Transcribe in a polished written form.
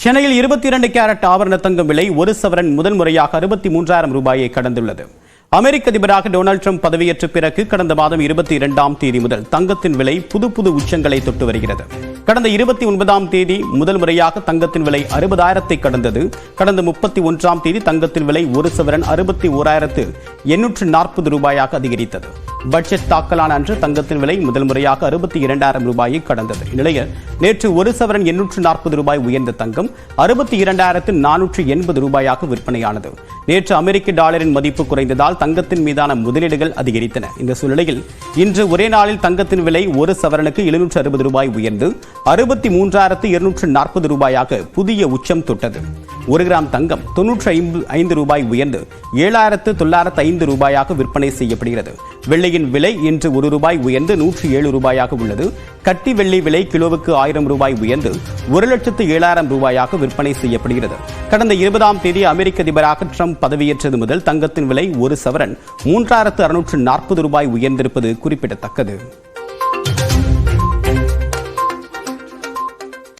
சென்னையில் 22 கேரட் ஆபரண தங்கம் விலை ஒரு சவரன் முதல் முறையாக 63,000 ரூபாயை கடந்துள்ளது. அமெரிக்க அதிபராக டொனால்டு டிரம்ப் பதவியேற்ற பிறகு கடந்த மாதம் 22ஆம் தேதி முதல் தங்கத்தின் விலை புது புது தொட்டு வருகிறது. கடந்த 29ஆம் தேதி முதல் முறையாக தங்கத்தின் விலை 60,000-ஐ கடந்தது. கடந்த 31ஆம் தேதி தங்கத்தின் விலை ஒரு சவரன் 61,840 ரூபாயாக அதிகரித்தது. பட்ஜெட் தாக்கலான அன்று தங்கத்தின் விலை முதல் முறையாக 62,000 ரூபாயை கடந்தது. இந்நிலையில் நேற்று ஒரு சவரன் 840 ரூபாய் உயர்ந்த தங்கம் 62,480 ரூபாயாக விற்பனையானது. நேற்று அமெரிக்க டாலரின் மதிப்பு குறைந்ததால் தங்கத்தின் மீதான முதலீடுகள் அதிகரித்தன. இந்த சூழ்நிலையில் இன்று ஒரே நாளில் தங்கத்தின் விலை ஒரு சவரனுக்கு 760 ரூபாய் உயர்ந்து 63,240 ரூபாயாக புதிய உச்சம் தொட்டது. ஒரு கிராம் தங்கம் 95 ரூபாய் உயர்ந்து 7,905 ரூபாயாக விற்பனை செய்யப்படுகிறது. வெள்ளியின் விலை இன்று ₹1 உயர்ந்து 107 ரூபாயாக உள்ளது. கட்டி வெள்ளி விலை கிலோவுக்கு 1000 ரூபாய் உயர்ந்து 1,07,000 ரூபாயாக விற்பனை செய்யப்படுகிறது. கடந்த 20ஆம் தேதி அமெரிக்க அதிபராக ட்ரம்ப் பதவியேற்றது முதல் தங்கத்தின் விலை ஒரு சவரன் 3,640 ரூபாய் உயர்ந்திருப்பது குறிப்பிடத்தக்கது.